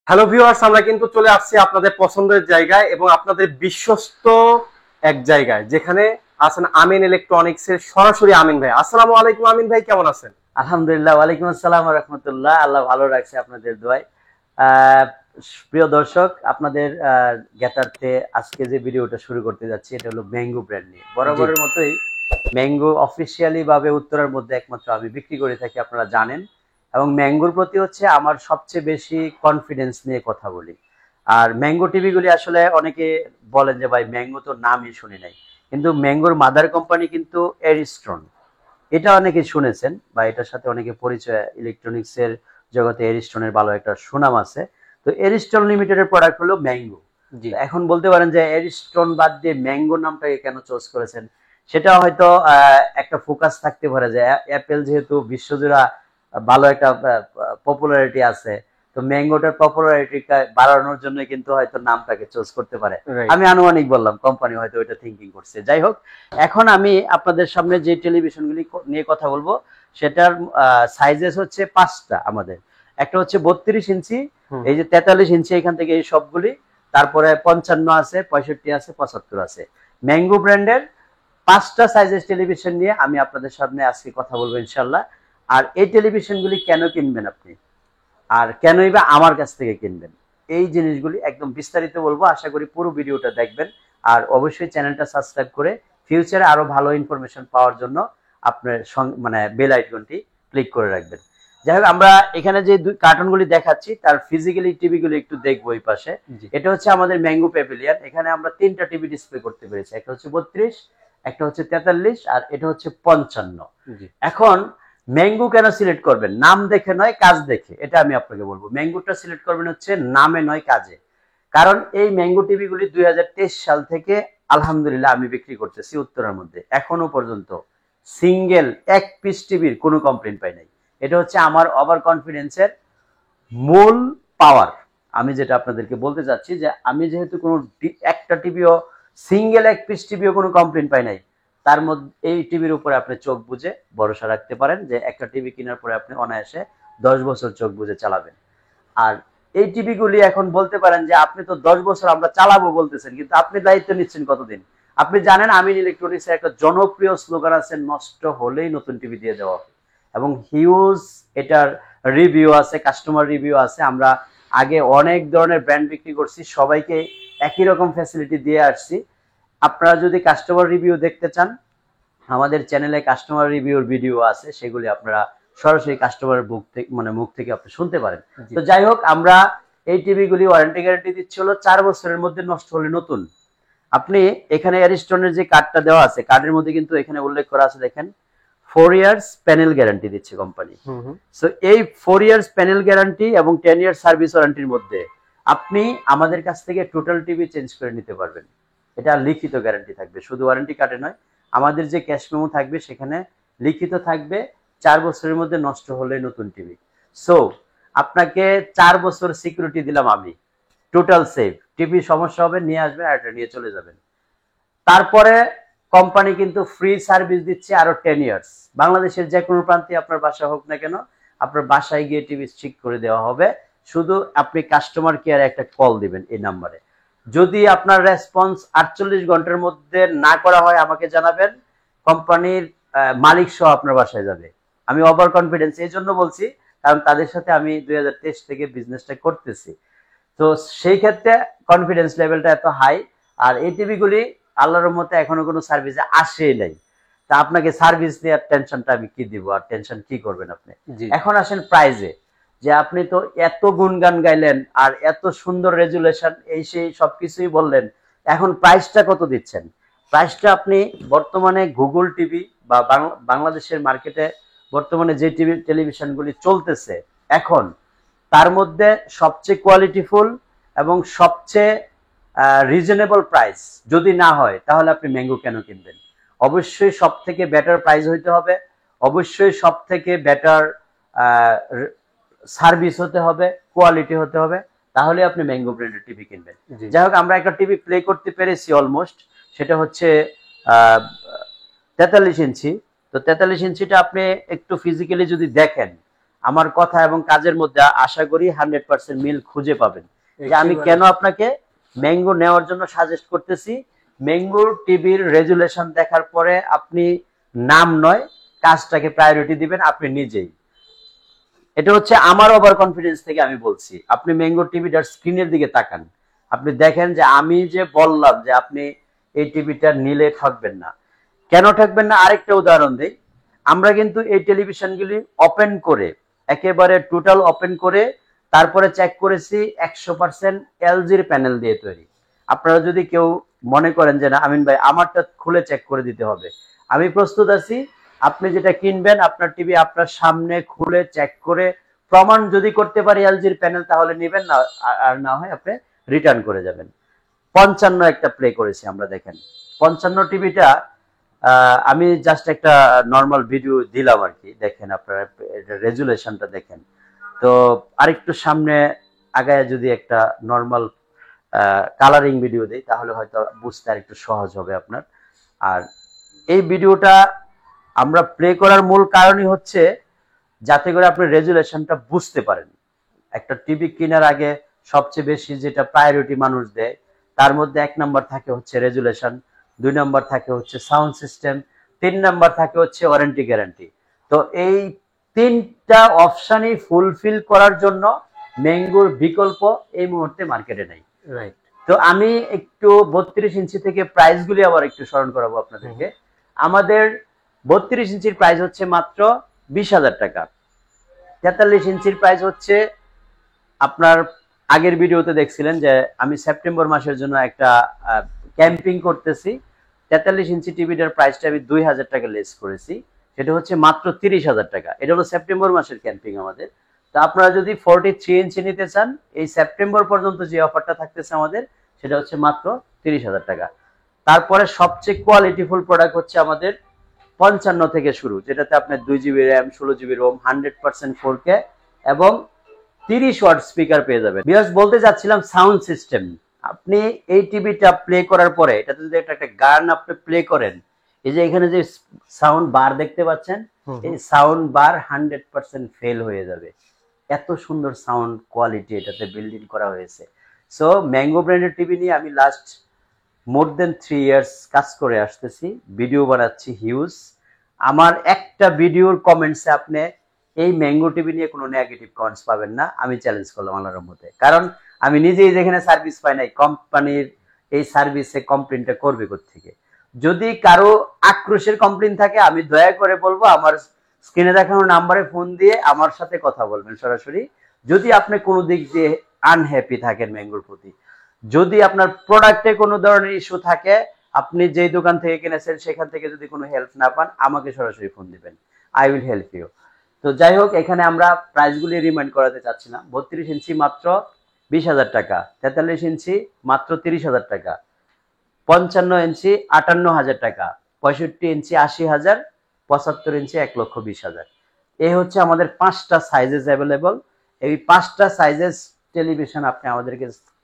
Hello viewers, আমরা কিন্তু চলে আসছি আপনাদের পছন্দের জায়গায় এবং আপনাদের বিশ্বস্ত এক জায়গায়, যেখানে আছেন আমিন ইলেকট্রনিক্স এর সরাসরি আমিন ভাই। আসসালামু আলাইকুম আমিন ভাই, কেমন আছেন? আলহামদুলিল্লাহ, ওয়ালাইকুম আসসালাম ওয়া রাহমাতুল্লাহ। আল্লাহ ভালো রাখছে আপনাদের দোয়ায়। আহ, প্রিয় দর্শক, আপনাদের জ্ঞাতার্থে আজকে যে ভিডিওটা শুরু করতে যাচ্ছি, এটা হলো ম্যাঙ্গো ব্র্যান্ড নিয়ে। জি। বরাবরের মতোই ম্যাঙ্গো অফিসিয়ালি ভাবে উত্তরার মধ্যে একমাত্র আমি বিক্রি করে থাকি, আপনারা জানেন। এবং ম্যাঙ্গোর প্রতি হচ্ছে আমার সবচেয়ে বেশি কনফিডেন্স নিয়ে কথা বলি। আর ম্যাঙ্গো টিভি গুলি আসলে অনেকে বলেন যে ভাই ম্যাঙ্গো তো নামই শুনি নাই, কিন্তু ম্যাঙ্গোর মাদার কোম্পানি কিন্তু এরিস্টন। এটা অনেকে শুনেছেন বা এটার সাথে অনেকে পরিচয়, ইলেকট্রনিক্স এর জগতে এরিস্টনের ভালো একটা সুনাম আছে। তো এরিস্টন লিমিটেডের প্রোডাক্ট হলো ম্যাঙ্গো। জি। এখন বলতে পারেন যে এরিস্টন বাদ দিয়ে ম্যাঙ্গো নামটাকে কেন চুজ করেছেন, সেটা হয়তো একটা ফোকাস থাকতে পারে যে অ্যাপেল যেহেতু বিশ্বজোড়া ভালো একটা পপুলারিটি আছে, তো ম্যাঙ্গোটার পপুলারিটি বাড়ানোর জন্য কিন্তু হয়তো নামটাকে চুজ করতে পারে। রাইট। আমি আনুমানিক বললাম, কোম্পানি হয়তো ওইটা থিঙ্কিং করছে। যাই হোক, এখন আমি আপনাদের সামনে যে টেলিভিশনগুলি নিয়ে কথা বলবো, সেটার সাইজেস হচ্ছে পাঁচটা আমাদের। একটা হচ্ছে 32 ইঞ্চি, এই যে 43 ইঞ্চি, এখান থেকে এই সবগুলি। তারপরে 55 আছে, 65 আছে, 75 আছে। ম্যাঙ্গো ব্র্যান্ডের পাঁচটা সাইজের টেলিভিশন নিয়ে আমি আপনাদের সামনে আজকে কথা বলবো ইনশাল্লাহ। আর এই টেলিভিশনগুলি কেন কিনবেন আপনি, আর কেনই বা আমার কাছ থেকে কিনবেন, এই জিনিসগুলি একদম বিস্তারিত বলবো। আশা করি পুরো ভিডিওটা দেখবেন। আর অবশ্যই চ্যানেলটা সাবস্ক্রাইব করে ফিউচারে আরো ভালো ইনফরমেশন পাওয়ার জন্য আপনার মানে বেল আইকনটি ক্লিক করে রাখবেন। যাই হোক, আমরা এখানে যে কার্টুনগুলি দেখাচ্ছি তার ফিজিক্যালি টিভিগুলো একটু দেখবো এই পাশে। জি। এটা হচ্ছে আমাদের ম্যাঙ্গো প্যাভিলিয়ন। এখানে আমরা তিনটা টিভি ডিসপ্লে করতে পেরেছি, একটা হচ্ছে 32, একটা হচ্ছে 43, আর এটা হচ্ছে 55। জি। এখন ম্যাঙ্গো কেন সিলেক্ট করবেন? নাম দেখে নয়, কাজ দেখে। এটা আমি আপনাকে বলবো, ম্যাঙ্গোটা সিলেক্ট করবেন হচ্ছে নামে নয় কাজে। কারণ এই ম্যাঙ্গো টিভি গুলি 2023 সাল থেকে আলহামদুলিল্লাহ আমি বিক্রি করতেছি উত্তরার মধ্যে। এখনো পর্যন্ত সিঙ্গেল এক পিস টিভির কোনো কমপ্লেন পাই নাই। এটা হচ্ছে আমার ওভার কনফিডেন্সের মূল পাওয়ার। আমি যেটা আপনাদেরকে বলতে চাচ্ছি যে আমি যেহেতু কোনো একটা টিভিও, সিঙ্গেল এক পিস টিভিও কোনো কমপ্লেন পাই নাই, তার মধ্যে এই টিভির উপরে আপনি চোখ বুঝে ভরসা রাখতে পারেন যে একটা টিভি কেনার পরে আপনি অনায়াসে 10 বছর চোখ বুঝে চালাবেন। আর এই টিভিগুলি এখন বলতে পারেন যে আপনি তো 10 বছর আমরা চালাবো বলতেছেন, কিন্তু আপনি দায়িত্ব নিচ্ছেন কতদিন? আপনি জানেন আমিন ইলেকট্রনিক্স এর একটা জনপ্রিয় স্লোগান আছে, নষ্ট হলেই নতুন টিভি দিয়ে দেওয়া হবে। এবং হিউজ এটার রিভিউ আছে, কাস্টমার রিভিউ আছে। আমরা আগে অনেক ধরনের ব্র্যান্ড বিক্রি করছি, সবাইকে একই রকম ফ্যাসিলিটি দিয়ে আসছি। আপনারা যদি কাস্টমার রিভিউ দেখতে চান, আমাদের চ্যানেলে কাস্টমার রিভিউর ভিডিও আছে, সেগুলি আপনারা সরাসরি কাস্টমারের মুখ থেকে আপনি শুনতে পারেন। জি। তো যাই হোক, আমরা এই টিভিগুলি ওয়ারেন্টি গ্যারান্টি দিচ্ছি হলো 4 বছরের মধ্যে, নষ্ট হলে নতুন। আপনি এখানে এরিস্টনের যে কার্ডটা দেওয়া আছে, কার্ডের মধ্যে কিন্তু এখানে উল্লেখ করা আছে, দেখেন 4 ইয়ার্স প্যানেল গ্যারান্টি দিচ্ছে কোম্পানি। সো এই 4 ইয়ার্স প্যানেল গ্যারান্টি এবং 10 ইয়ার্স সার্ভিস ওয়ারেন্টির মধ্যে আপনি আমাদের কাছ থেকে টোটাল টিভি চেঞ্জ করে নিতে পারবেন। এটা লিখিত গ্যারান্টি থাকবে, শুধু ওয়ারেন্টি কার্ডে নয়। আমাদের যে ক্যাশ মেমো থাকবে সেখানে লিখিত থাকবে 4 বছরের মধ্যে নষ্ট হলে নতুন টিভি। সো আপনাকে 4 বছর সিকিউরিটি দিলাম আমি, টোটাল সেফ। টিভি সমস্যা হবে, নিয়ে আসবেন আর এটা নিয়ে চলে যাবেন। তারপরে কোম্পানি কিন্তু ফ্রি সার্ভিস দিচ্ছে আরো 10 ইয়ার্স। বাংলাদেশের যে কোনো প্রান্তে আপনার বাসা হোক না কেন, আপনার বাসায় গিয়ে টিভি ঠিক করে দেওয়া হবে। শুধু আপনি কাস্টমার কেয়ারে একটা কল দিবেন এই নাম্বারে। যদি আপনার রেসপন্স 48 ঘন্টার মধ্যে না করা হয়, আমাকে জানাবেন, কোম্পানির মালিক সহ আপনার বাসায় যাবে। আমি ওভার কনফিডেন্স এই জন্য বলছি, কারণ তাদের সাথে আমি 2023 থেকে বিজনেসটা করতেছি। তো সেই ক্ষেত্রে কনফিডেন্স লেভেলটা এত হাই। আর এই টিভিগুলি আল্লাহর মতে এখনো কোনো সার্ভিসে আসেই নাই। তা আপনাকে সার্ভিস দেওয়ার টেনশনটা আমি কি দিব, আর টেনশন কি করবেন আপনি? জি। এখন আসেন প্রাইজে। যে আপনি তো এত গুণগান গাইলেন আর এত সুন্দর রেজুলেশন, এই সেই সবকিছুই বললেন, এখন প্রাইসটা কত দিচ্ছেন? প্রাইসটা আপনি বর্তমানে গুগল টিভি বা বাংলাদেশের মার্কেটে বর্তমানে যে টিভি টেলিভিশনগুলি চলতেছে এখন, তার মধ্যে সবচেয়ে কোয়ালিটিফুল এবং সবচেয়ে রিজনেবল প্রাইস যদি না হয়, তাহলে আপনি ম্যাঙ্গো কেন কিনবেন? অবশ্যই সব থেকে বেটার প্রাইস হইতে হবে, অবশ্যই সব থেকে বেটার সার্ভিস হতে হবে, কোয়ালিটি হতে হবে, তাহলে আপনি ম্যাঙ্গো ব্র্যান্ডের টিভি কিনবেন। জি। যাই হোক, আমরা একটা টিভি প্লে করতে পেরেছি অলমোস্ট। সেটা হচ্ছে 43 ইঞ্চি। তো 43 ইঞ্চিটা আপনি একটু ফিজিক্যালি যদি দেখেন, আমার কথা এবং কাজের মধ্যে আশা করি 100% মিল খুঁজে পাবেন। যে আমি কেন আপনাকে ম্যাঙ্গো নেওয়ার জন্য সাজেস্ট করতেছি, ম্যাঙ্গোর টিভির রেজুলেশন দেখার পরে আপনি নাম নয় কাজটাকে প্রায়োরিটি দিবেন আপনি নিজেই। এটা হচ্ছে আমার ওভার কনফিডেন্স থেকে আমি বলছি। আপনি ম্যাঙ্গো টিভিটার স্ক্রিনের দিকে তাকান, আপনি দেখেন যে আমি যে বললাম যে আপনি এই টিভিটা নিলে ঠকবেন না। কেন ঠকবেন না আরেকটা উদাহরণ দিই। আমরা কিন্তু এই টেলিভিশনগুলি ওপেন করে, একেবারে টোটাল ওপেন করে তারপরে চেক করেছি 100% এলজির প্যানেল দিয়ে তৈরি। আপনারা যদি কেউ মনে করেন যে না আমিন ভাই আমারটা খুলে চেক করে দিতে হবে, আমি প্রস্তুত আছি। আপনি যেটা কিনবেন আপনার টিভি আপনার সামনে খুলে চেক করে প্রমাণ যদি করতে পারি এলজির প্যানেল তাহলে নেবেন, না আর না হয় আপনি রিটার্ন করে যাবেন। 55 একটা প্লে করেছি আমরা, দেখেন 55 টিভিটা আমি জাস্ট একটা নর্মাল ভিডিও দিলাম আর কি, দেখেন আপনারা রেজুলেশনটা দেখেন। তো আরেকটু সামনে আগায় যদি একটা নর্মাল কালারিং ভিডিও দেই তাহলে হয়তো বুঝতে আরেকটু সহজ হবে আপনার। আর এই ভিডিওটা আমরা প্লে করার মূল কারণই হচ্ছে যাতে করে আপনি রেজুলেশনটা বুঝতে পারেন। একটা টিভি কেনার আগে সবচেয়ে বেশি যেটা প্রায়োরিটি মানুষ দেয় তার মধ্যে 1 নাম্বার থাকে হচ্ছে রেজুলেশন, 2 নাম্বার থাকে হচ্ছে সাউন্ড সিস্টেম, 3 নাম্বার থাকে হচ্ছে ওয়ারেন্টি গ্যারান্টি। তো এই 3টা অপশনই ফুলফিল করার জন্য ম্যাঙ্গোর বিকল্প এই মুহূর্তে মার্কেটে নেই। রাইট। তো আমি একটু 32 ইঞ্চি থেকে প্রাইসগুলি আবার একটু স্মরণ করাবো আপনাদেরকে। আমাদের 32 ইঞ্চির প্রাইস হচ্ছে মাত্র 20,000 টাকা। 43 ইঞ্চির প্রাইস হচ্ছে আপনার আগের ভিডিওতে দেখছিলেন যে আমি সেপ্টেম্বর মাসের জন্য একটা ক্যাম্পিং করতেছি। 43 ইঞ্চি টিভিটার প্রাইসটা আমি 2,000 টাকা লেস করেছি, সেটা হচ্ছে মাত্র 30,000 টাকা। এটা হলো সেপ্টেম্বর মাসের ক্যাম্পিং আমাদের। তো আপনারা যদি 43 ইঞ্চি নিতে চান এই সেপ্টেম্বর পর্যন্ত যে অফারটা থাকতেছে আমাদের সেটা হচ্ছে মাত্র 30,000 টাকা। তারপরে সবচেয়ে কোয়ালিটিফুল প্রোডাক্ট হচ্ছে আমাদের 55 থেকে শুরু, যেটাতে আপনার 2 GB RAM, 16 GB ROM, 100% 4K এবং 30 ওয়াট স্পিকার পেয়ে যাবেন। বিয়ার্স বলতে যাচ্ছিলাম সাউন্ড সিস্টেম। আপনি এই টিভিটা প্লে করার পরে এটাতে যদি একটা গান আপনি প্লে করেন, এই যে এখানে যে সাউন্ড বার দেখতে পাচ্ছেন, এই সাউন্ড বার 100% ফেল হয়ে যাবে। এত সুন্দর সাউন্ড কোয়ালিটি এটাতে বিল্ড ইন করা হয়েছে। সো ম্যাঙ্গো ব্র্যান্ডের টিভি নিয়ে আমি লাস্ট মোর দেন 3 ইয়ার্স কাজ করে আসতেছি, ভিডিও বানাচ্ছি হিউজ। আমার একটা ভিডিওর কমেন্টসে আপনি এই ম্যাঙ্গো টিভি নিয়ে কোনো নেগেটিভ কমেন্টস পাবেন না, আমি চ্যালেঞ্জ করলাম আল্লাহর রহমতে। কারণ আমি নিজেই যেখানে সার্ভিস পাই নাই, কোম্পানির এই সার্ভিসে কমপ্লেনটা করবে কোত্থেকে। যদি কারো আক্রোশের কমপ্লেন থাকে আমি দয়া করে বলবো আমার স্ক্রিনে দেখানো নাম্বারে ফোন দিয়ে আমার সাথে কথা বলবেন সরাসরি। যদি আপনি কোনো দিক দিয়ে আনহ্যাপি থাকেন ম্যাঙ্গোর প্রতি, যদি আপনার প্রোডাক্টে কোনো ধরনের ইস্যু থাকে, আপনি যেই দোকান থেকে কিনেছেন সেখান থেকে যদি কোনো হেল্প না পান আমাকে সরাসরি ফোন দিবেন, আই উইল হেল্প ইউ। তো যাই হোক, এখানে আমরা প্রাইসগুলি রিমাইন্ড করাতে চাচ্ছি না। 32 ইঞ্চি মাত্র 20,000 টাকা, 43 ইঞ্চি মাত্র 30,000 টাকা, 55 ইঞ্চি 58,000 টাকা, 65 ইঞ্চি 80,000, 75 ইঞ্চি 1,20,000। এই হচ্ছে আমাদের 5টা সাইজেস অ্যাভেলেবল। এই 5টা সাইজেস টেলিভিশন আপনি আমাদের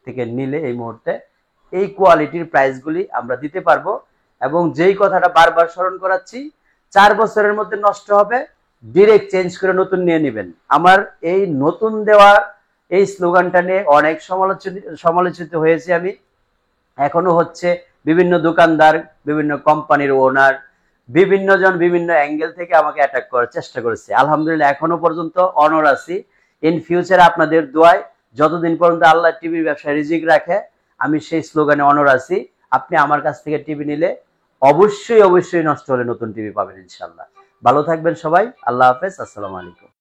থেকে নিলে এই মুহূর্তে এই কোয়ালিটির প্রাইসগুলি আমরা দিতে পারবো। এবং যেই কথাটা বারবার স্মরণ করাচ্ছি, 4 বছরের মধ্যে নষ্ট হবে, ডিরেক্ট চেঞ্জ করে নতুন নিয়ে নেবেন। আমার এই নতুন দেওয়া এই স্লোগানটা নিয়ে অনেক সমালোচিত হয়েছে আমি, এখনো হচ্ছে। বিভিন্ন দোকানদার, বিভিন্ন কোম্পানির ওনার, বিভিন্ন জন বিভিন্ন অ্যাঙ্গেল থেকে আমাকে অ্যাটাক করার চেষ্টা করেছে। আলহামদুলিল্লাহ এখনো পর্যন্ত অনর আছি। ইন ফিউচার আপনাদের দোয়ায় যতদিন পর্যন্ত আল্লাহ টিভির ব্যবসায় রিজিক রাখে আমি সেই স্লোগানে অনর আছি। আপনি আমার কাছ থেকে টিভি নিলে অবশ্যই নষ্ট হলে নতুন টিভি পাবেন ইনশাল্লাহ। ভালো থাকবেন সবাই, আল্লাহ হাফেজ, আসসালামু আলাইকুম।